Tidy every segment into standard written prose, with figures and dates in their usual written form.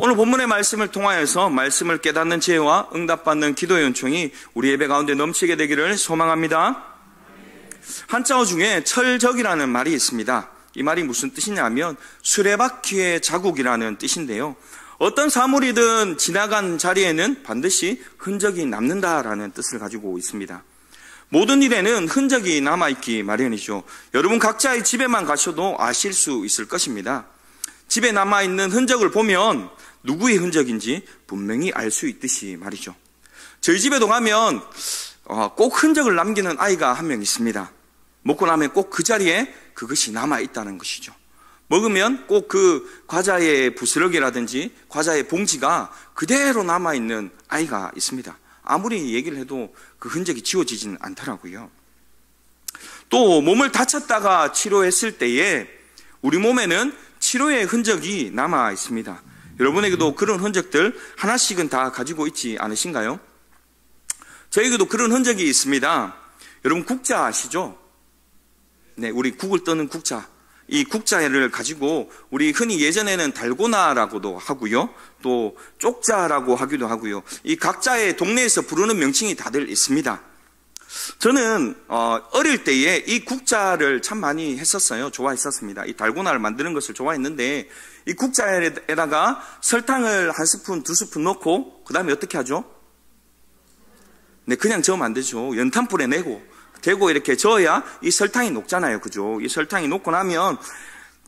오늘 본문의 말씀을 통하여서 말씀을 깨닫는 지혜와 응답받는 기도의 은총이 우리 예배 가운데 넘치게 되기를 소망합니다. 한자어 중에 철적이라는 말이 있습니다. 이 말이 무슨 뜻이냐면 수레바퀴의 자국이라는 뜻인데요. 어떤 사물이든 지나간 자리에는 반드시 흔적이 남는다라는 뜻을 가지고 있습니다. 모든 일에는 흔적이 남아있기 마련이죠. 여러분 각자의 집에만 가셔도 아실 수 있을 것입니다. 집에 남아있는 흔적을 보면 누구의 흔적인지 분명히 알 수 있듯이 말이죠. 저희 집에도 가면 꼭 흔적을 남기는 아이가 한 명 있습니다. 먹고 나면 꼭 그 자리에 그것이 남아있다는 것이죠. 먹으면 꼭 그 과자의 부스러기라든지 과자의 봉지가 그대로 남아있는 아이가 있습니다. 아무리 얘기를 해도 그 흔적이 지워지지는 않더라고요. 또 몸을 다쳤다가 치료했을 때에 우리 몸에는 치료의 흔적이 남아 있습니다. 여러분에게도 그런 흔적들 하나씩은 다 가지고 있지 않으신가요? 저에게도 그런 흔적이 있습니다. 여러분 국자 아시죠? 네, 우리 국을 떠는 국자. 이 국자를 가지고 우리 흔히 예전에는 달고나라고도 하고요. 또 쪽자라고 하기도 하고요. 이 각자의 동네에서 부르는 명칭이 다들 있습니다. 저는 어릴 때에 이 국자를 참 많이 했었어요. 좋아했었습니다. 이 달고나를 만드는 것을 좋아했는데 이 국자에다가 설탕을 한 스푼, 두 스푼 넣고 그 다음에 어떻게 하죠? 네, 그냥 저으면 안 되죠. 연탄불에 대고 이렇게 저어야 이 설탕이 녹잖아요. 그죠? 이 설탕이 녹고 나면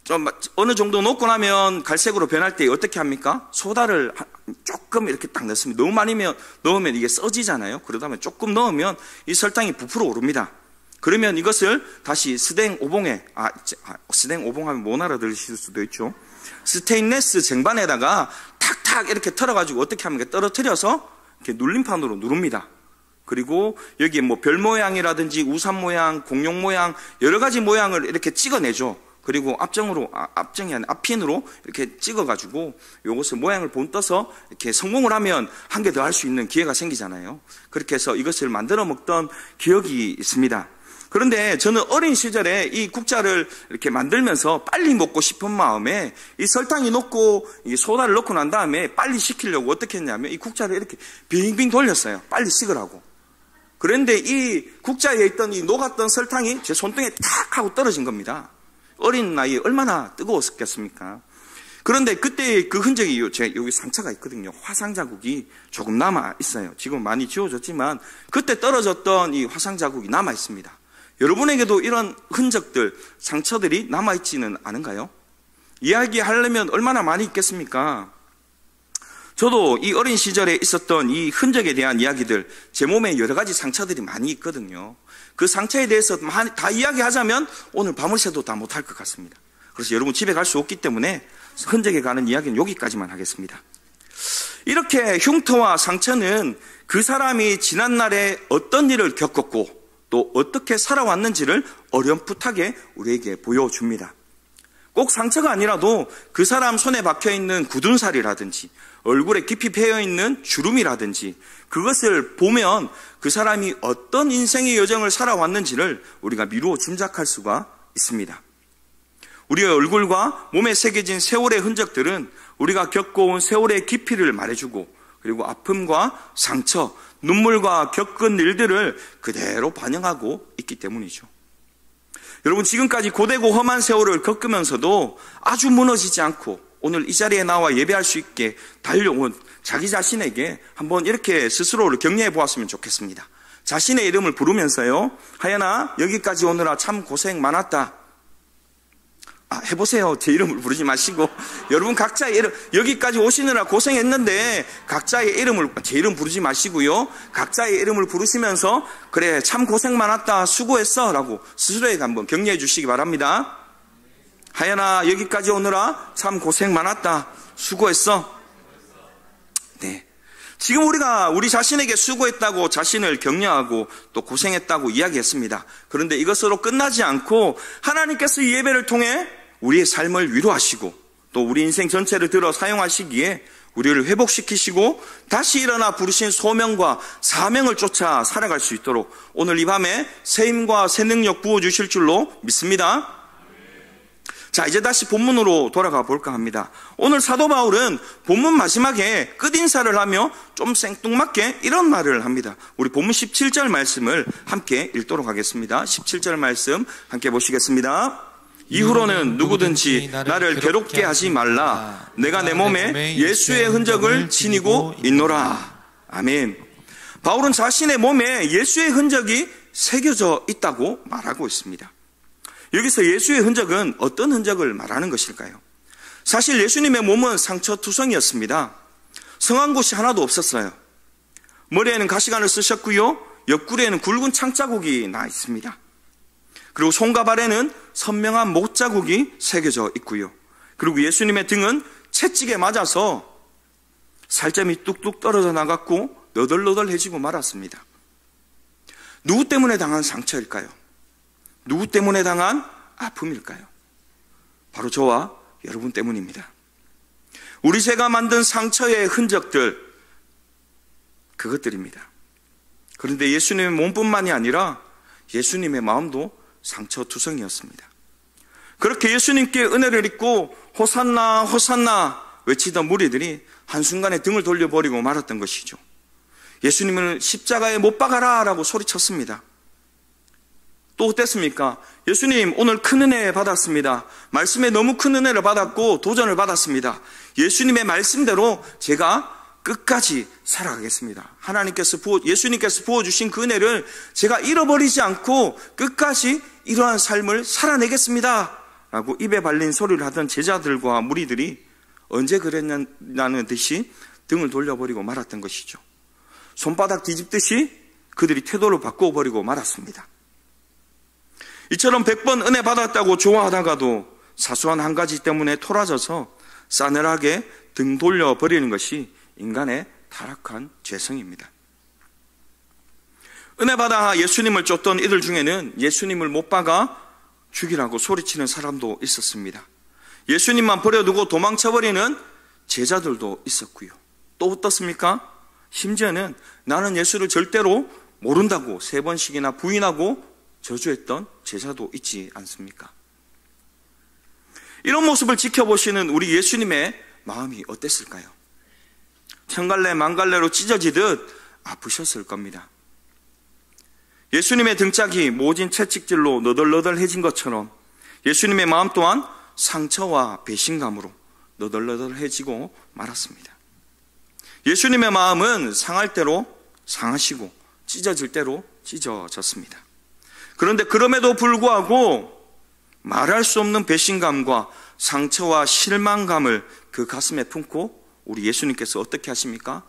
좀 어느 정도 녹고 나면 갈색으로 변할 때 어떻게 합니까? 소다를 조금 이렇게 딱 넣습니다. 너무 많이 넣으면 이게 써지잖아요. 그러다 보면 조금 넣으면 이 설탕이 부풀어 오릅니다. 그러면 이것을 다시 스댕 오봉에, 스댕 오봉 하면 못 알아들으실 수도 있죠. 스테인레스 쟁반에다가 탁탁 이렇게 털어가지고 어떻게 합니까? 떨어뜨려서 이렇게 눌림판으로 누릅니다. 그리고 여기에 뭐 별 모양이라든지 우산 모양, 공룡 모양, 여러 가지 모양을 이렇게 찍어내죠. 그리고 앞정이 아니라 앞핀으로 이렇게 찍어가지고 요것을 모양을 본떠서 이렇게 성공을 하면 한 개 더 할 수 있는 기회가 생기잖아요. 그렇게 해서 이것을 만들어 먹던 기억이 있습니다. 그런데 저는 어린 시절에 이 국자를 이렇게 만들면서 빨리 먹고 싶은 마음에 이 설탕이 녹고 이 소다를 넣고 난 다음에 빨리 식히려고 어떻게 했냐면 이 국자를 이렇게 빙빙 돌렸어요. 빨리 식으라고. 그런데 이 국자에 있던 이 녹았던 설탕이 제 손등에 탁 하고 떨어진 겁니다. 어린 나이에 얼마나 뜨거웠겠습니까? 그런데 그때 그 흔적이 여기 상처가 있거든요. 화상 자국이 조금 남아 있어요. 지금 많이 지워졌지만 그때 떨어졌던 이 화상 자국이 남아 있습니다. 여러분에게도 이런 흔적들, 상처들이 남아 있지는 않은가요? 이야기하려면 얼마나 많이 있겠습니까? 저도 이 어린 시절에 있었던 이 흔적에 대한 이야기들, 제 몸에 여러 가지 상처들이 많이 있거든요. 그 상처에 대해서 다 이야기하자면 오늘 밤을 새도 다 못할 것 같습니다. 그래서 여러분 집에 갈 수 없기 때문에 흔적에 가는 이야기는 여기까지만 하겠습니다. 이렇게 흉터와 상처는 그 사람이 지난날에 어떤 일을 겪었고 또 어떻게 살아왔는지를 어렴풋하게 우리에게 보여줍니다. 꼭 상처가 아니라도 그 사람 손에 박혀있는 굳은 살이라든지 얼굴에 깊이 패여있는 주름이라든지 그것을 보면 그 사람이 어떤 인생의 여정을 살아왔는지를 우리가 미루어 짐작할 수가 있습니다. 우리의 얼굴과 몸에 새겨진 세월의 흔적들은 우리가 겪어온 세월의 깊이를 말해주고 그리고 아픔과 상처, 눈물과 겪은 일들을 그대로 반영하고 있기 때문이죠. 여러분 지금까지 고되고 험한 세월을 겪으면서도 아주 무너지지 않고 오늘 이 자리에 나와 예배할 수 있게 달려온 자기 자신에게 한번 이렇게 스스로를 격려해 보았으면 좋겠습니다. 자신의 이름을 부르면서요. 하연아 여기까지 오느라 참 고생 많았다. 해보세요. 제 이름을 부르지 마시고 여러분 각자의 이름 여기까지 오시느라 고생했는데 각자의 이름을 제 이름 부르지 마시고요. 각자의 이름을 부르시면서 그래 참 고생 많았다 수고했어 라고 스스로에게 한번 격려해 주시기 바랍니다. 하연아 여기까지 오느라 참 고생 많았다 수고했어. 네. 지금 우리가 우리 자신에게 수고했다고 자신을 격려하고 또 고생했다고 이야기했습니다. 그런데 이것으로 끝나지 않고 하나님께서 이 예배를 통해 우리의 삶을 위로하시고 또 우리 인생 전체를 들어 사용하시기에 우리를 회복시키시고 다시 일어나 부르신 소명과 사명을 쫓아 살아갈 수 있도록 오늘 이 밤에 새 힘과 새 능력 부어주실 줄로 믿습니다. 자, 이제 다시 본문으로 돌아가 볼까 합니다. 오늘 사도 바울은 본문 마지막에 끝인사를 하며 좀 생뚱맞게 이런 말을 합니다. 우리 본문 17절 말씀을 함께 읽도록 하겠습니다. 17절 말씀 함께 보시겠습니다. 이후로는 누구든지 나를 괴롭게 하지 말라. 내가 내 몸에 예수의 흔적을 지니고 있노라. 아멘. 바울은 자신의 몸에 예수의 흔적이 새겨져 있다고 말하고 있습니다. 여기서 예수의 흔적은 어떤 흔적을 말하는 것일까요? 사실 예수님의 몸은 상처투성이었습니다. 성한 곳이 하나도 없었어요. 머리에는 가시관을 쓰셨고요, 옆구리에는 굵은 창자국이 나 있습니다. 그리고 손과 발에는 선명한 못자국이 새겨져 있고요. 그리고 예수님의 등은 채찍에 맞아서 살점이 뚝뚝 떨어져 나갔고 너덜너덜해지고 말았습니다. 누구 때문에 당한 상처일까요? 누구 때문에 당한 아픔일까요? 바로 저와 여러분 때문입니다. 우리 죄가 만든 상처의 흔적들, 그것들입니다. 그런데 예수님의 몸뿐만이 아니라 예수님의 마음도 상처투성이었습니다. 그렇게 예수님께 은혜를 입고 호산나 호산나 외치던 무리들이 한순간에 등을 돌려버리고 말았던 것이죠. 예수님을 십자가에 못 박아라 라고 소리쳤습니다. 또 어땠습니까? 예수님, 오늘 큰 은혜 받았습니다. 말씀에 너무 큰 은혜를 받았고 도전을 받았습니다. 예수님의 말씀대로 제가 끝까지 살아가겠습니다. 예수님께서 부어주신 그 은혜를 제가 잃어버리지 않고 끝까지 이러한 삶을 살아내겠습니다 라고 입에 발린 소리를 하던 제자들과 무리들이 언제 그랬냐는 듯이 등을 돌려버리고 말았던 것이죠. 손바닥 뒤집듯이 그들이 태도를 바꿔버리고 말았습니다. 이처럼 100번 은혜 받았다고 좋아하다가도 사소한 한 가지 때문에 토라져서 싸늘하게 등 돌려버리는 것이 인간의 타락한 죄성입니다. 은혜 받아 예수님을 쫓던 이들 중에는 예수님을 못 박아 죽이라고 소리치는 사람도 있었습니다. 예수님만 버려두고 도망쳐버리는 제자들도 있었고요. 또 어떻습니까? 심지어는 나는 예수를 절대로 모른다고 3번씩이나 부인하고 저주했던 제자도 있지 않습니까? 이런 모습을 지켜보시는 우리 예수님의 마음이 어땠을까요? 천갈래 만갈래로 찢어지듯 아프셨을 겁니다. 예수님의 등짝이 모진 채찍질로 너덜너덜해진 것처럼 예수님의 마음 또한 상처와 배신감으로 너덜너덜해지고 말았습니다. 예수님의 마음은 상할 대로 상하시고 찢어질 대로 찢어졌습니다. 그런데 그럼에도 불구하고 말할 수 없는 배신감과 상처와 실망감을 그 가슴에 품고 우리 예수님께서 어떻게 하십니까?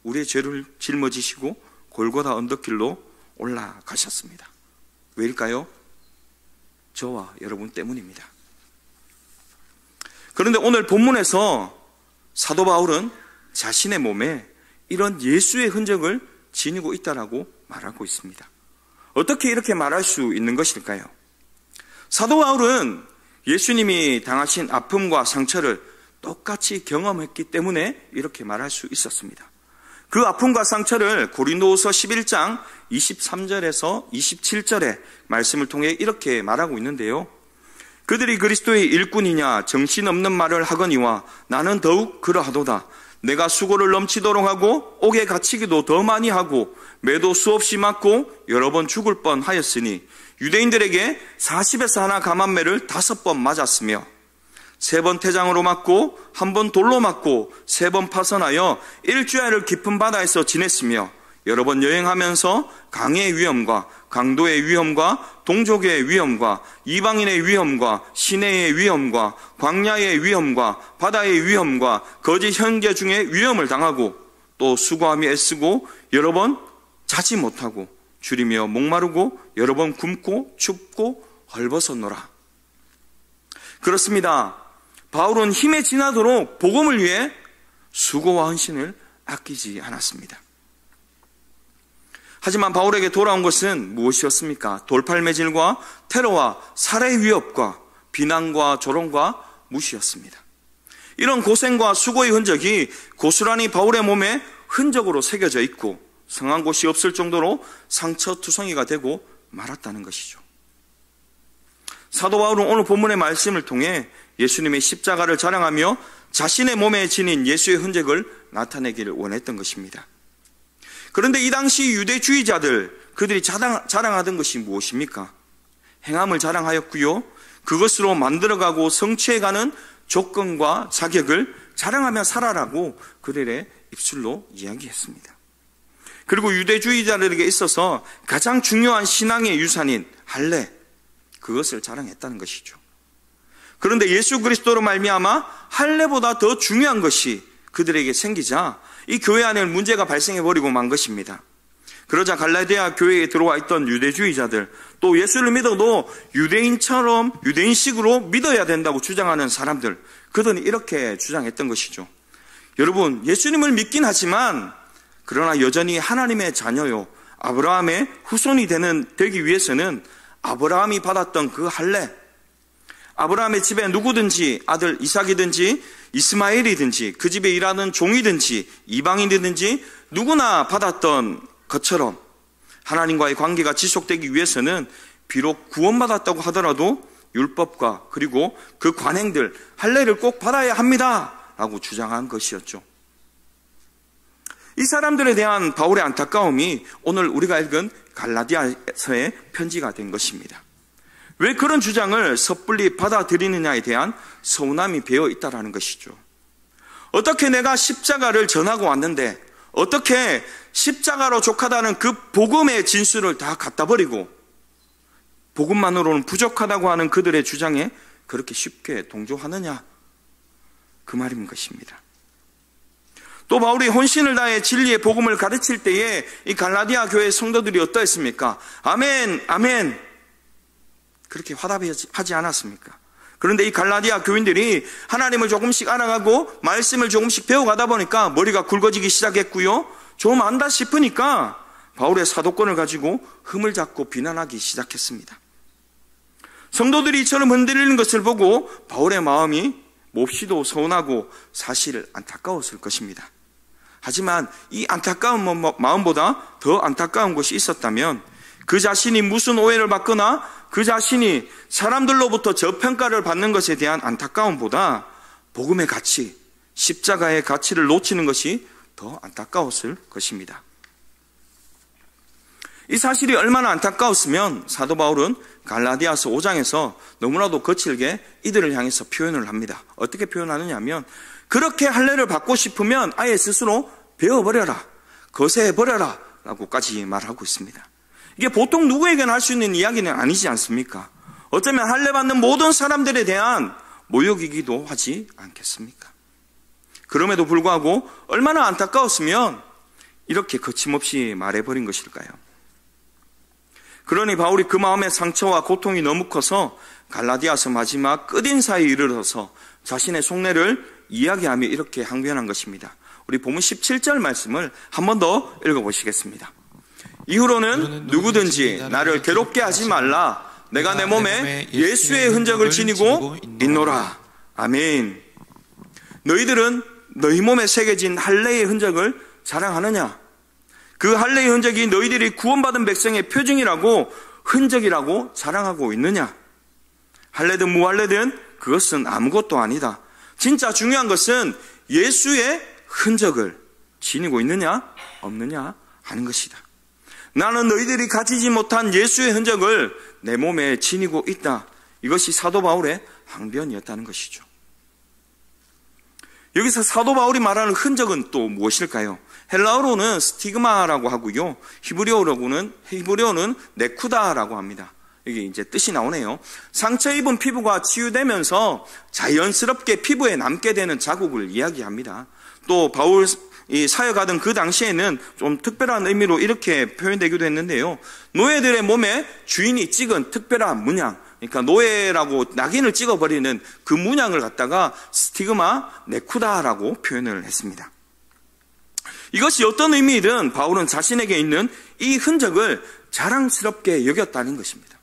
우리의 죄를 짊어지시고 골고다 언덕길로 올라가셨습니다. 왜일까요? 저와 여러분 때문입니다. 그런데 오늘 본문에서 사도 바울은 자신의 몸에 이런 예수의 흔적을 지니고 있다라고 말하고 있습니다. 어떻게 이렇게 말할 수 있는 것일까요? 사도 바울은 예수님이 당하신 아픔과 상처를 똑같이 경험했기 때문에 이렇게 말할 수 있었습니다. 그 아픔과 상처를 고린도후서 11장 23절에서 27절의 말씀을 통해 이렇게 말하고 있는데요. 그들이 그리스도의 일꾼이냐 정신없는 말을 하거니와 나는 더욱 그러하도다. 내가 수고를 넘치도록 하고 옥에 갇히기도 더 많이 하고 매도 수없이 맞고 여러 번 죽을 뻔하였으니 유대인들에게 40에서 하나 감한매를 5번 맞았으며 3번 태장으로 맞고 1번 돌로 맞고 3번 파선하여 일주일을 깊은 바다에서 지냈으며 여러 번 여행하면서 강의 위험과 강도의 위험과 동족의 위험과 이방인의 위험과 시내의 위험과 광야의 위험과 바다의 위험과 거짓 형제 중에 위험을 당하고 또 수고하며 애쓰고 여러 번 자지 못하고 줄이며 목마르고 여러 번 굶고 춥고 헐벗었노라. 그렇습니다. 바울은 힘에 지나도록 복음을 위해 수고와 헌신을 아끼지 않았습니다. 하지만 바울에게 돌아온 것은 무엇이었습니까? 돌팔매질과 테러와 살해의 위협과 비난과 조롱과 무시였습니다. 이런 고생과 수고의 흔적이 고스란히 바울의 몸에 흔적으로 새겨져 있고 성한 곳이 없을 정도로 상처투성이가 되고 말았다는 것이죠. 사도 바울은 오늘 본문의 말씀을 통해 예수님의 십자가를 자랑하며 자신의 몸에 지닌 예수의 흔적을 나타내기를 원했던 것입니다. 그런데 이 당시 유대주의자들, 그들이 자랑하던 것이 무엇입니까? 행함을 자랑하였고요, 그것으로 만들어가고 성취해가는 조건과 자격을 자랑하며 살아라고 그들의 입술로 이야기했습니다. 그리고 유대주의자들에게 있어서 가장 중요한 신앙의 유산인 할례, 그것을 자랑했다는 것이죠. 그런데 예수 그리스도로 말미암아 할례보다 더 중요한 것이 그들에게 생기자 이 교회 안에 문제가 발생해버리고 만 것입니다. 그러자 갈라디아 교회에 들어와 있던 유대주의자들, 또 예수를 믿어도 유대인식으로 믿어야 된다고 주장하는 사람들, 그들은 이렇게 주장했던 것이죠. 여러분, 예수님을 믿긴 하지만 그러나 여전히 하나님의 자녀요, 아브라함의 후손이 되기 위해서는 아브라함이 받았던 그 할례, 아브라함의 집에 누구든지 아들 이삭이든지 이스마엘이든지 그 집에 일하는 종이든지 이방인이든지 누구나 받았던 것처럼 하나님과의 관계가 지속되기 위해서는 비록 구원받았다고 하더라도 율법과 그리고 그 관행들, 할례를 꼭 받아야 합니다 라고 주장한 것이었죠. 이 사람들에 대한 바울의 안타까움이 오늘 우리가 읽은 갈라디아서의 편지가 된 것입니다. 왜 그런 주장을 섣불리 받아들이느냐에 대한 서운함이 배어 있다는 것이죠. 어떻게 내가 십자가를 전하고 왔는데 어떻게 십자가로 족하다는 그 복음의 진술을 다 갖다 버리고 복음만으로는 부족하다고 하는 그들의 주장에 그렇게 쉽게 동조하느냐, 그 말인 것입니다. 또 바울이 혼신을 다해 진리의 복음을 가르칠 때에 이 갈라디아 교회 성도들이 어떠했습니까? 아멘, 아멘, 그렇게 화답하지 않았습니까? 그런데 이 갈라디아 교인들이 하나님을 조금씩 알아가고 말씀을 조금씩 배워가다 보니까 머리가 굵어지기 시작했고요, 좀 안다 싶으니까 바울의 사도권을 가지고 흠을 잡고 비난하기 시작했습니다. 성도들이 이처럼 흔들리는 것을 보고 바울의 마음이 몹시도 서운하고 사실 안타까웠을 것입니다. 하지만 이 안타까운 마음보다 더 안타까운 것이 있었다면 그 자신이 무슨 오해를 받거나 그 자신이 사람들로부터 저평가를 받는 것에 대한 안타까움보다 복음의 가치, 십자가의 가치를 놓치는 것이 더 안타까웠을 것입니다. 이 사실이 얼마나 안타까웠으면 사도 바울은 갈라디아서 5장에서 너무나도 거칠게 이들을 향해서 표현을 합니다. 어떻게 표현하느냐 하면, 그렇게 할례를 받고 싶으면 아예 스스로 배워버려라, 거세해버려라 라고까지 말하고 있습니다. 이게 보통 누구에게나 할 수 있는 이야기는 아니지 않습니까? 어쩌면 할례 받는 모든 사람들에 대한 모욕이기도 하지 않겠습니까? 그럼에도 불구하고 얼마나 안타까웠으면 이렇게 거침없이 말해버린 것일까요? 그러니 바울이 그 마음의 상처와 고통이 너무 커서 갈라디아서 마지막 끝인사에 이르러서 자신의 속내를 이야기하며 이렇게 항변한 것입니다. 우리 본문 17절 말씀을 한 번 더 읽어보시겠습니다. 이후로는 누구든지 나를 괴롭게 하지 말라. 내가 내 몸에 예수의 흔적을 지니고 있노라. 아멘. 너희들은 너희 몸에 새겨진 할례의 흔적을 자랑하느냐? 그 할례의 흔적이 너희들이 구원받은 백성의 표징이라고, 흔적이라고 자랑하고 있느냐? 할례든 무할례든 그것은 아무것도 아니다. 진짜 중요한 것은 예수의 흔적을 지니고 있느냐 없느냐 하는 것이다. 나는 너희들이 가지지 못한 예수의 흔적을 내 몸에 지니고 있다. 이것이 사도 바울의 항변이었다는 것이죠. 여기서 사도 바울이 말하는 흔적은 또 무엇일까요? 헬라어로는 스티그마라고 하고요, 히브리어로는 네쿠다라고 합니다. 이게 이제 뜻이 나오네요. 상처 입은 피부가 치유되면서 자연스럽게 피부에 남게 되는 자국을 이야기합니다. 또 바울이 사역하던 그 당시에는 좀 특별한 의미로 이렇게 표현되기도 했는데요. 노예들의 몸에 주인이 찍은 특별한 문양, 그러니까 노예라고 낙인을 찍어버리는 그 문양을 갖다가 스티그마 네쿠다라고 표현을 했습니다. 이것이 어떤 의미이든 바울은 자신에게 있는 이 흔적을 자랑스럽게 여겼다는 것입니다.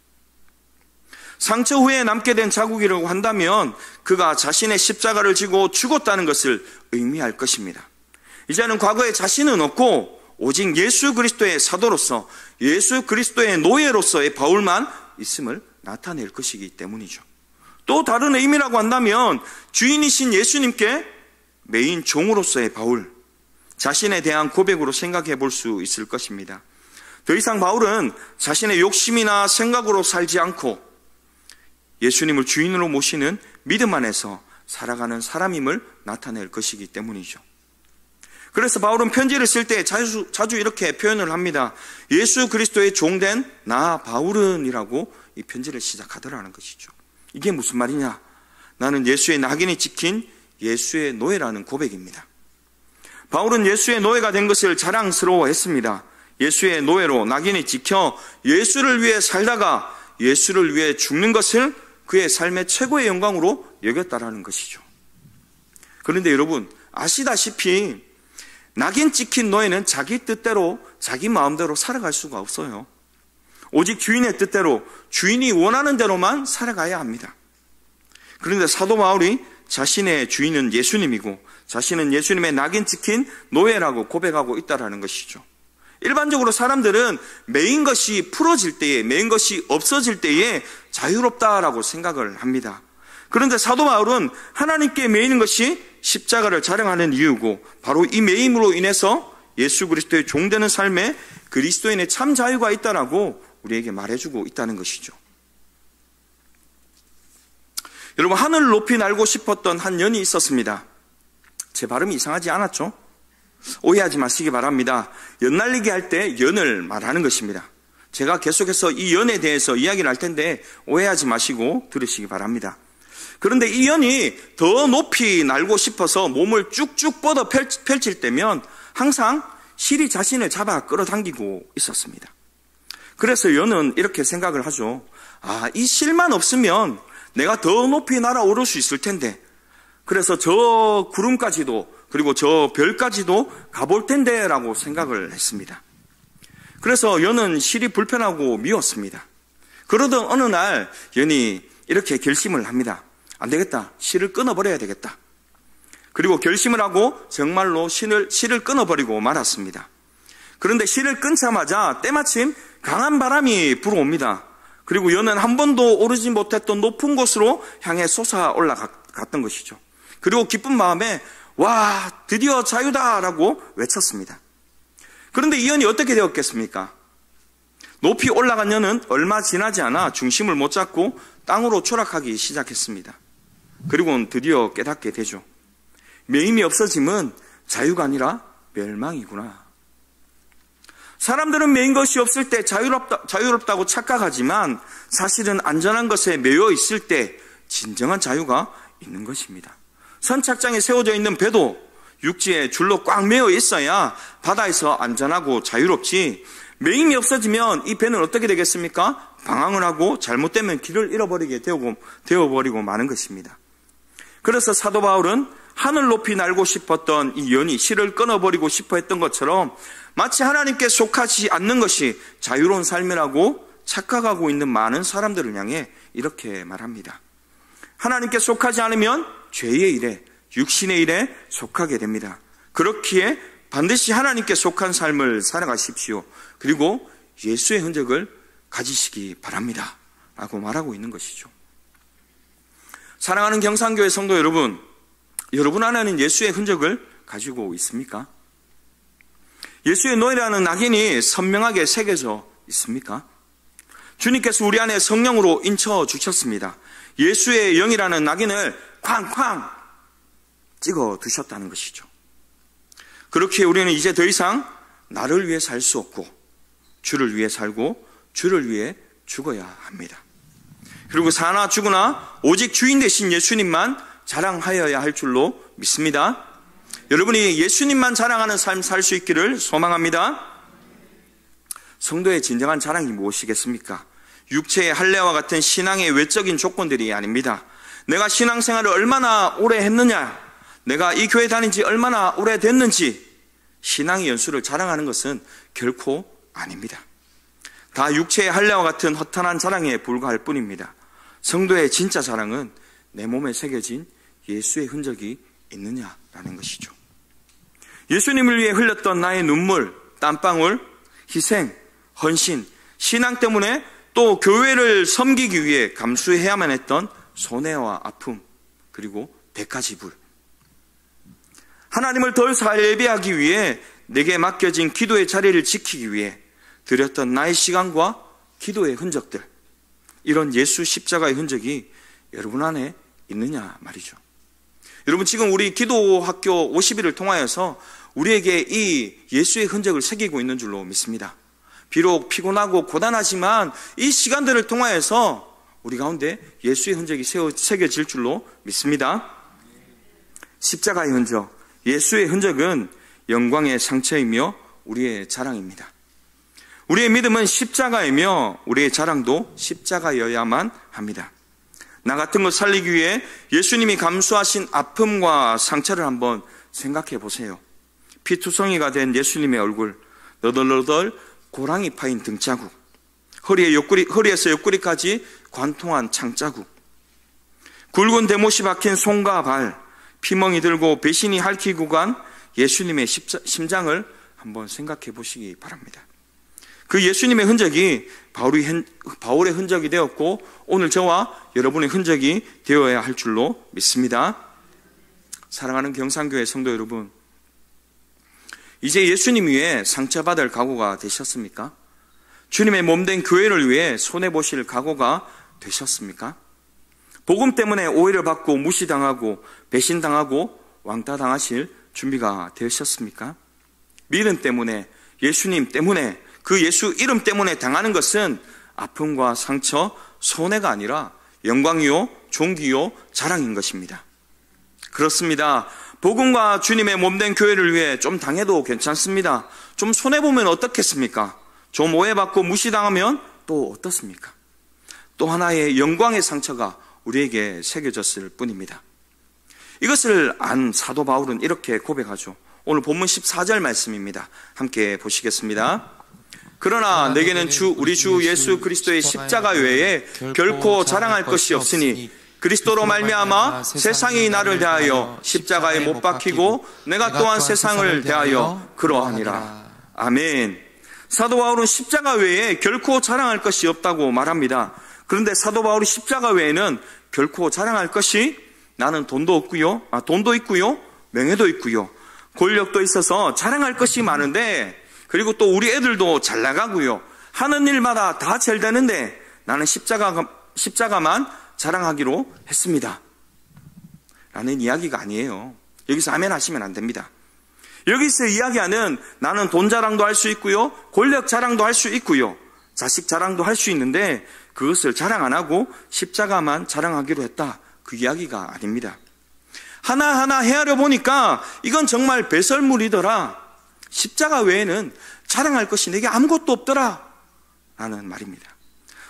상처 후에 남게 된 자국이라고 한다면 그가 자신의 십자가를 지고 죽었다는 것을 의미할 것입니다. 이제는 과거에 자신은 없고 오직 예수 그리스도의 사도로서, 예수 그리스도의 노예로서의 바울만 있음을 나타낼 것이기 때문이죠. 또 다른 의미라고 한다면 주인이신 예수님께 메인 종으로서의 바울, 자신에 대한 고백으로 생각해 볼 수 있을 것입니다. 더 이상 바울은 자신의 욕심이나 생각으로 살지 않고 예수님을 주인으로 모시는 믿음 안에서 살아가는 사람임을 나타낼 것이기 때문이죠. 그래서 바울은 편지를 쓸 때 자주 이렇게 표현을 합니다. 예수 그리스도의 종된 나 바울은이라고 이 편지를 시작하더라는 것이죠. 이게 무슨 말이냐? 나는 예수의 낙인이 찍힌 예수의 노예라는 고백입니다. 바울은 예수의 노예가 된 것을 자랑스러워했습니다. 예수의 노예로 낙인이 찍혀 예수를 위해 살다가 예수를 위해 죽는 것을 그의 삶의 최고의 영광으로 여겼다라는 것이죠. 그런데 여러분 아시다시피 낙인 찍힌 노예는 자기 뜻대로 자기 마음대로 살아갈 수가 없어요. 오직 주인의 뜻대로 주인이 원하는 대로만 살아가야 합니다. 그런데 사도 바울이 자신의 주인은 예수님이고 자신은 예수님의 낙인 찍힌 노예라고 고백하고 있다는 것이죠. 일반적으로 사람들은 매인 것이 풀어질 때에, 매인 것이 없어질 때에 자유롭다라고 생각을 합니다. 그런데 사도 바울은 하나님께 매이는 것이 십자가를 자랑하는 이유고 바로 이 매임으로 인해서 예수 그리스도의 종되는 삶에 그리스도인의 참 자유가 있다라고 우리에게 말해주고 있다는 것이죠. 여러분 하늘을 높이 날고 싶었던 한 연이 있었습니다. 제 발음이 이상하지 않았죠? 오해하지 마시기 바랍니다. 연 날리기 할 때 연을 말하는 것입니다. 제가 계속해서 이 연에 대해서 이야기를 할 텐데 오해하지 마시고 들으시기 바랍니다. 그런데 이 연이 더 높이 날고 싶어서 몸을 쭉쭉 뻗어 펼칠 때면 항상 실이 자신을 잡아 끌어당기고 있었습니다. 그래서 연은 이렇게 생각을 하죠. 이 실만 없으면 내가 더 높이 날아오를 수 있을 텐데, 그래서 저 구름까지도 그리고 저 별까지도 가볼 텐데 라고 생각을 했습니다. 그래서 연은 실이 불편하고 미웠습니다. 그러던 어느 날 연이 이렇게 결심을 합니다. 안 되겠다. 실을 끊어버려야 되겠다. 그리고 결심을 하고 정말로 실을 끊어버리고 말았습니다. 그런데 실을 끊자마자 때마침 강한 바람이 불어옵니다. 그리고 연은 한 번도 오르지 못했던 높은 곳으로 향해 솟아 올라갔던 것이죠. 그리고 기쁜 마음에 와 드디어 자유다라고 외쳤습니다. 그런데 이 연이 어떻게 되었겠습니까? 높이 올라간 연은 얼마 지나지 않아 중심을 못 잡고 땅으로 추락하기 시작했습니다. 그리고는 드디어 깨닫게 되죠. 매임이 없어짐은 자유가 아니라 멸망이구나. 사람들은 매인 것이 없을 때 자유롭다고 착각하지만 사실은 안전한 것에 매여 있을 때 진정한 자유가 있는 것입니다. 선착장에 세워져 있는 배도 육지에 줄로 꽉 매여 있어야 바다에서 안전하고 자유롭지, 매임이 없어지면 이 배는 어떻게 되겠습니까? 방황을 하고 잘못되면 길을 잃어버리게 되어버리고 마는 것입니다. 그래서 사도 바울은 하늘 높이 날고 싶었던 이 연이 실을 끊어버리고 싶어 했던 것처럼 마치 하나님께 속하지 않는 것이 자유로운 삶이라고 착각하고 있는 많은 사람들을 향해 이렇게 말합니다. 하나님께 속하지 않으면 죄의 일에, 육신의 일에 속하게 됩니다. 그렇기에 반드시 하나님께 속한 삶을 살아가십시오. 그리고 예수의 흔적을 가지시기 바랍니다. 라고 말하고 있는 것이죠. 사랑하는 경상교회 성도 여러분, 여러분 안에는 예수의 흔적을 가지고 있습니까? 예수의 노예라는 낙인이 선명하게 새겨져 있습니까? 주님께서 우리 안에 성령으로 인쳐 주셨습니다. 예수의 영이라는 낙인을 쾅쾅 찍어 두셨다는 것이죠. 그렇게 우리는 이제 더 이상 나를 위해 살 수 없고 주를 위해 살고 주를 위해 죽어야 합니다. 그리고 사나 죽으나 오직 주인 되신 예수님만 자랑하여야 할 줄로 믿습니다. 여러분이 예수님만 자랑하는 삶 살 수 있기를 소망합니다. 성도의 진정한 자랑이 무엇이겠습니까? 육체의 할례와 같은 신앙의 외적인 조건들이 아닙니다. 내가 신앙생활을 얼마나 오래 했느냐, 내가 이 교회 다닌 지 얼마나 오래 됐는지 신앙의 연수를 자랑하는 것은 결코 아닙니다. 다 육체의 할례와 같은 허탄한 자랑에 불과할 뿐입니다. 성도의 진짜 자랑은 내 몸에 새겨진 예수의 흔적이 있느냐라는 것이죠. 예수님을 위해 흘렸던 나의 눈물, 땀방울, 희생, 헌신, 신앙 때문에 또 교회를 섬기기 위해 감수해야만 했던 손해와 아픔, 그리고 대가지불. 하나님을 덜 예배하기 위해 내게 맡겨진 기도의 자리를 지키기 위해 드렸던 나의 시간과 기도의 흔적들, 이런 예수 십자가의 흔적이 여러분 안에 있느냐 말이죠. 여러분, 지금 우리 기도학교 50일을 통하여서 우리에게 이 예수의 흔적을 새기고 있는 줄로 믿습니다. 비록 피곤하고 고단하지만 이 시간들을 통하여서 우리 가운데 예수의 흔적이 새겨질 줄로 믿습니다. 십자가의 흔적, 예수의 흔적은 영광의 상처이며 우리의 자랑입니다. 우리의 믿음은 십자가이며 우리의 자랑도 십자가여야만 합니다. 나 같은 것 살리기 위해 예수님이 감수하신 아픔과 상처를 한번 생각해 보세요. 피투성이가 된 예수님의 얼굴, 너덜너덜 고랑이 파인 등자국, 허리에서 옆구리까지 관통한 창자국, 굵은 대못이 박힌 손과 발, 피멍이 들고 배신이 핥히고 간 예수님의 심장을 한번 생각해 보시기 바랍니다. 그 예수님의 흔적이 바울의 흔적이 되었고 오늘 저와 여러분의 흔적이 되어야 할 줄로 믿습니다. 사랑하는 경산교회 성도 여러분, 이제 예수님 위해 상처받을 각오가 되셨습니까? 주님의 몸된 교회를 위해 손해보실 각오가 되셨습니까? 복음 때문에 오해를 받고 무시당하고 배신당하고 왕따당하실 준비가 되셨습니까? 믿음 때문에, 예수님 때문에, 그 예수 이름 때문에 당하는 것은 아픔과 상처, 손해가 아니라 영광이요, 존귀요, 자랑인 것입니다. 그렇습니다. 복음과 주님의 몸된 교회를 위해 좀 당해도 괜찮습니다. 좀 손해보면 어떻겠습니까? 좀 오해받고 무시당하면 또 어떻습니까? 또 하나의 영광의 상처가 우리에게 새겨졌을 뿐입니다. 이것을 안 사도 바울은 이렇게 고백하죠. 오늘 본문 14절 말씀입니다. 함께 보시겠습니다. 그러나 내게는 우리 주 예수 그리스도의 십자가 외에 결코 자랑할 것이 없으니 그리스도로 말미암아 세상이 나를 대하여 십자가에 못 박히고 내가 또한 세상을 대하여 그러하니라. 아멘. 사도 바울은 십자가 외에 결코 자랑할 것이 없다고 말합니다. 그런데 사도 바울이 십자가 외에는 결코 자랑할 것이, 나는 돈도 있고요, 명예도 있고요, 권력도 있어서 자랑할 것이 많은데, 그리고 또 우리 애들도 잘 나가고요, 하는 일마다 다 잘 되는데 나는 십자가만 자랑하기로 했습니다 라는 이야기가 아니에요. 여기서 아멘 하시면 안 됩니다. 여기서 이야기하는 나는 돈 자랑도 할 수 있고요, 권력 자랑도 할 수 있고요, 자식 자랑도 할 수 있는데 그것을 자랑 안 하고 십자가만 자랑하기로 했다, 그 이야기가 아닙니다. 하나하나 헤아려 보니까 이건 정말 배설물이더라, 십자가 외에는 자랑할 것이 내게 아무것도 없더라 라는 말입니다.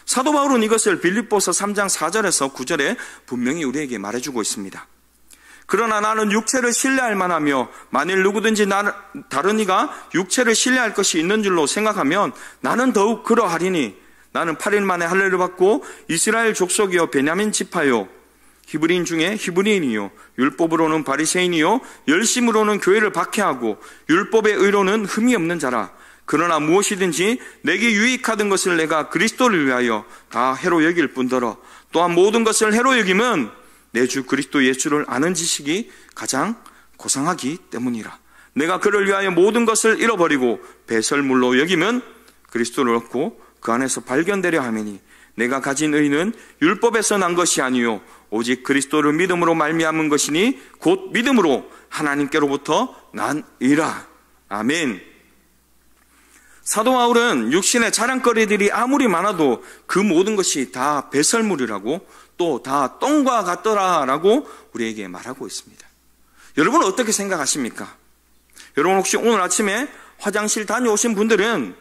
사도 바울은 이것을 빌립보서 3장 4절에서 9절에 분명히 우리에게 말해주고 있습니다. 그러나 나는 육체를 신뢰할 만하며 만일 누구든지 다른 이가 육체를 신뢰할 것이 있는 줄로 생각하면 나는 더욱 그러하리니 나는 8일 만에 할례를 받고 이스라엘 족속이요 베냐민 지파요 히브리인 중에 히브리인이요 율법으로는 바리새인이요 열심으로는 교회를 박해하고 율법의 의로는 흠이 없는 자라. 그러나 무엇이든지 내게 유익하던 것을 내가 그리스도를 위하여 다 해로 여길 뿐더러 또한 모든 것을 해로 여김은 내 주 그리스도 예수를 아는 지식이 가장 고상하기 때문이라. 내가 그를 위하여 모든 것을 잃어버리고 배설물로 여기면 그리스도를 얻고 그 안에서 발견되려 하매니 내가 가진 의는 율법에서 난 것이 아니요 오직 그리스도를 믿음으로 말미암은 것이니 곧 믿음으로 하나님께로부터 난 의라. 아멘. 사도 바울은 육신의 자랑거리들이 아무리 많아도 그 모든 것이 다 배설물이라고, 또 다 똥과 같더라라고 우리에게 말하고 있습니다. 여러분은 어떻게 생각하십니까? 여러분 혹시 오늘 아침에 화장실 다녀오신 분들은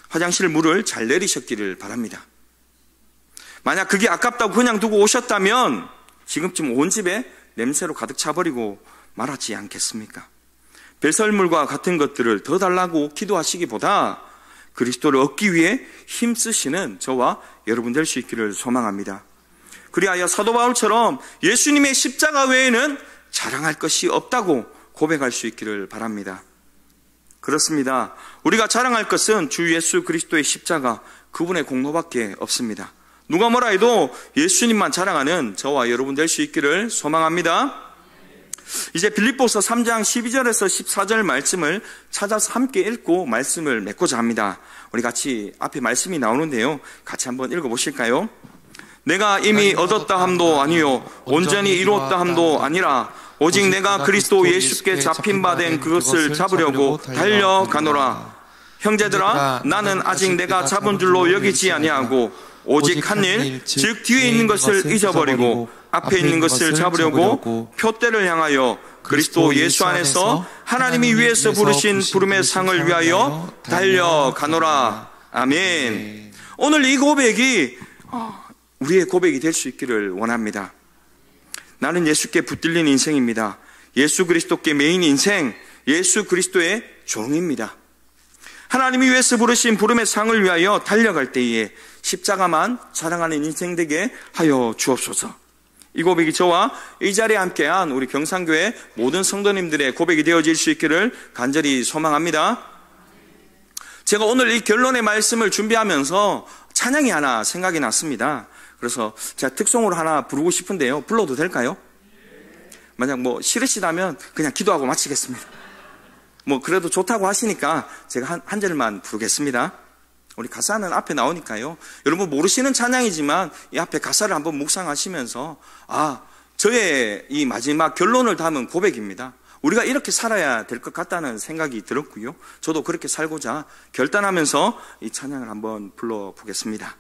화장실 물을 잘 내리셨기를 바랍니다. 만약 그게 아깝다고 그냥 두고 오셨다면 지금쯤 온 집에 냄새로 가득 차버리고 말았지 않겠습니까? 배설물과 같은 것들을 더 달라고 기도하시기보다 그리스도를 얻기 위해 힘쓰시는 저와 여러분 될 수 있기를 소망합니다. 그리하여 사도 바울처럼 예수님의 십자가 외에는 자랑할 것이 없다고 고백할 수 있기를 바랍니다. 그렇습니다. 우리가 자랑할 것은 주 예수 그리스도의 십자가, 그분의 공로밖에 없습니다. 누가 뭐라 해도 예수님만 자랑하는 저와 여러분 될 수 있기를 소망합니다. 이제 빌립보서 3장 12절에서 14절 말씀을 찾아서 함께 읽고 말씀을 맺고자 합니다. 우리 같이 앞에 말씀이 나오는데요, 같이 한번 읽어보실까요? 내가 이미 얻었다 함도 아니요 온전히 이루었다 함도 아니라 오직 내가 그리스도 예수께 잡힌 바 된 그것을 잡으려고 달려가노라. 형제들아, 나는 아직 내가 잡은 줄로 여기지 아니하고 오직 한 일, 즉 뒤에 있는 것을 잊어버리고 앞에 있는 것을 잡으려고 표대를 향하여 그리스도 예수 안에서 하나님이 위에서 부르신 부름의 상을 위하여 달려가노라. 아멘. 오늘 이 고백이 우리의 고백이 될 수 있기를 원합니다. 나는 예수께 붙들린 인생입니다. 예수 그리스도께 메인 인생, 예수 그리스도의 종입니다. 하나님이 위에서 부르신 부름의 상을 위하여 달려갈 때에 십자가만 자랑하는 인생 되게 하여 주옵소서. 이 고백이 저와 이 자리에 함께한 우리 경상교회 모든 성도님들의 고백이 되어질 수 있기를 간절히 소망합니다. 제가 오늘 이 결론의 말씀을 준비하면서 찬양이 하나 생각이 났습니다. 그래서 제가 특송으로 하나 부르고 싶은데요, 불러도 될까요? 만약 싫으시다면 그냥 기도하고 마치겠습니다. 그래도 좋다고 하시니까 제가 한 절만 부르겠습니다. 우리 가사는 앞에 나오니까요. 여러분 모르시는 찬양이지만 이 앞에 가사를 한번 묵상하시면서 저의 이 마지막 결론을 담은 고백입니다. 우리가 이렇게 살아야 될 것 같다는 생각이 들었고요. 저도 그렇게 살고자 결단하면서 이 찬양을 한번 불러보겠습니다.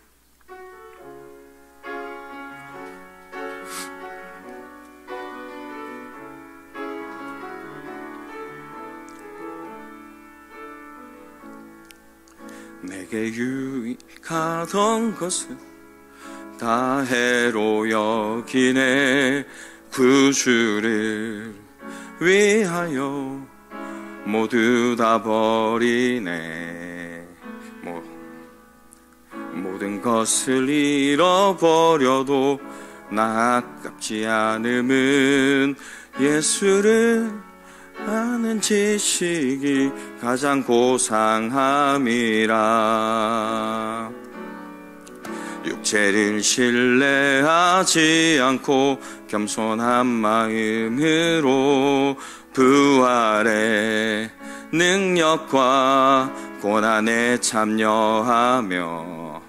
내게 유익하던 것은 다 해로 여기네. 구주를 위하여 모두 다 버리네. 모든 것을 잃어버려도 나 아깝지 않음은 예수를 아는 지식이 가장 고상함이라. 육체를 신뢰하지 않고 겸손한 마음으로 부활의 능력과 고난에 참여하며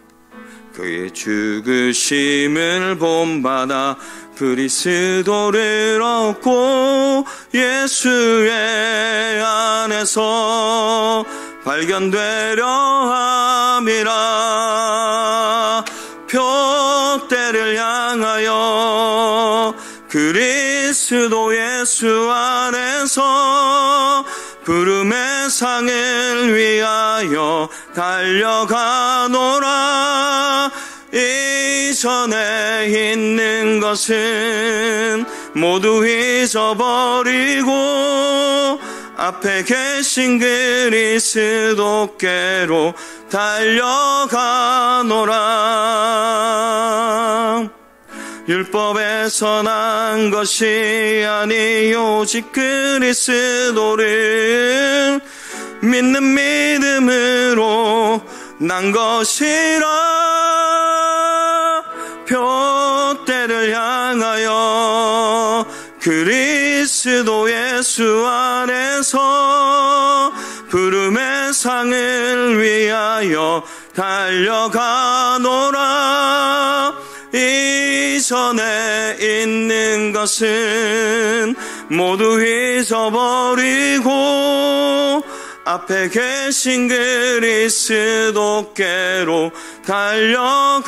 그의 죽으심을 본받아 그리스도를 얻고 예수의 안에서 발견되려 함이라. 표대를 향하여 그리스도 예수 안에서 부름의 상을 위하여 달려가노라. 이전에 있는 것은 모두 잊어버리고 앞에 계신 그리스도께로 달려가노라. 율법에서 난 것이 아니 오직 그리스도를 믿는 믿음으로 난 것이라. 표대를 향하여 그리스도 예수 안에서 부름의 상을 위하여 달려가노라. 이전에 있는 것은 모두 잊어버리고 앞에 계신 그리스도께로 달려가노라.